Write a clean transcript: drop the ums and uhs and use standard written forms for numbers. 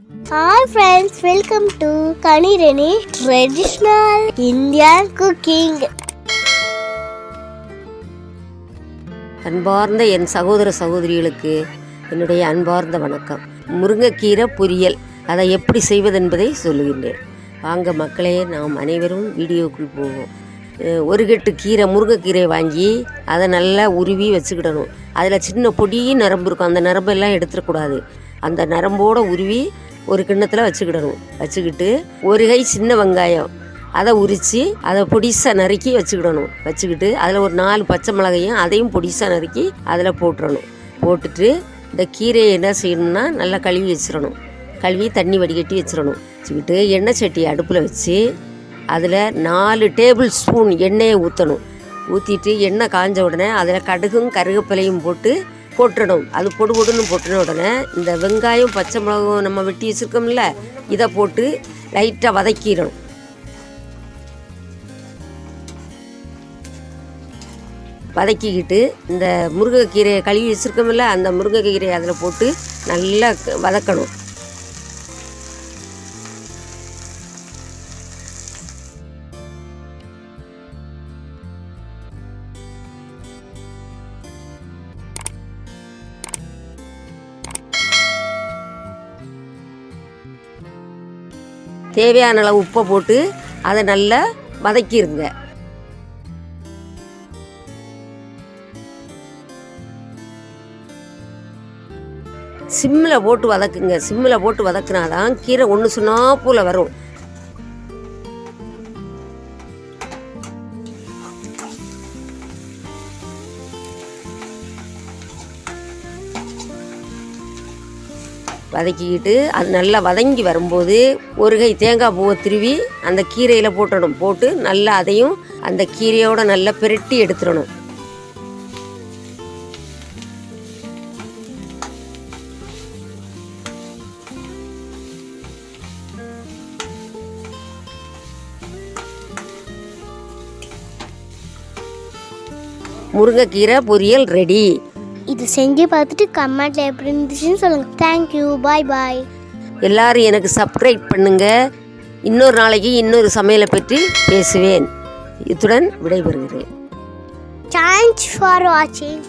Hi friends, welcome to Kanirani Traditional Indian Cooking. அன்பார்ந்த என் சகோதர சகோதரிகளுக்கு என்னுடைய அன்பார்ந்த வணக்கம். முருங்கைக்கீரை பொரியல் அதை எப்படி செய்வதென்பதை சொல்லுகின்றேன். வாங்க மக்களே, நாம் அனைவரும் வீடியோக்குள் போவோம். ஒரு கட்டு கீரை, முருங்கைக்கீரை வாங்கி அதை நல்லா உருவி வச்சுக்கிடணும். அதில் சின்ன பொடி நரம்பு இருக்கும், அந்த நரம்பெல்லாம் எடுத்துடக்கூடாது. அந்த நரம்போடு உருவி ஒரு கிண்ணத்தில் வச்சுக்கிட்டு ஒரு கை சின்ன வெங்காயம் அதை உரித்து அதை பொடிசாக நறுக்கி வச்சுக்கிட்டு அதில் ஒரு 4 பச்சை மிளகையும் அதையும் பொடிசாக நறுக்கி அதில் போட்டுட்டு இந்த கீரையை என்ன செய்யணும்னா நல்லா கழுவி தண்ணி வடிகட்டி வச்சுக்கிட்டு எண்ணெய் சட்டி அடுப்பில் வச்சு அதில் 4 டேபிள் ஸ்பூன் எண்ணெயை ஊற்றிட்டு எண்ணெய் காஞ்ச உடனே அதில் கடுகும் கருவேப்பிலையும் போட்டுடணும். அது பொடுன்னு போட்டுன உடனே இந்த வெங்காயம் பச்சை மிளகும் நம்ம வெட்டி வச்சுருக்கோம்ல, இதை போட்டு லைட்டாக வதக்கிடணும். வதக்கிக்கிட்டு இந்த முருங்கைக்கீரையை கழுவி வச்சுருக்கோம்ல, அந்த முருங்கைக்கீரையை அதில் போட்டு நல்லா வதக்கணும். தேவையான அளவு உப்பை போட்டு அதை நல்லா வதக்கிடுங்க. சிம்மில் போட்டு வதக்குங்க. சிம்மில் போட்டு வதக்குனாதான் கீரை ஒன்று சுண்ணாப்பூல வரும். வதக்கிக்கிட்டு அது நல்லா வதங்கி வரும்போது ஒரு கை தேங்காய் பூவை திருவி அந்த கீரையில் போட்டு நல்லா அதையும் அந்த கீரையோட நல்லா பிரட்டி எடுத்துடணும். முருங்கைக்கீரை பொரியல் ரெடி. இது செஞ்சு பார்த்துட்டு கமெண்ட்ல எப்படி இருந்துச்சுன்னு சொல்லுங்க. தேங்க்யூ, பாய் பாய். எல்லாரும் எனக்கு சப்ஸ்கிரைப் பண்ணுங்க. இன்னொரு நாளைக்கு இன்னொரு சமையலை பற்றி பேசுவேன். இத்துடன் விடைபெறுகிறேன். தேங்க்ஸ் ஃபார் வாட்சிங்.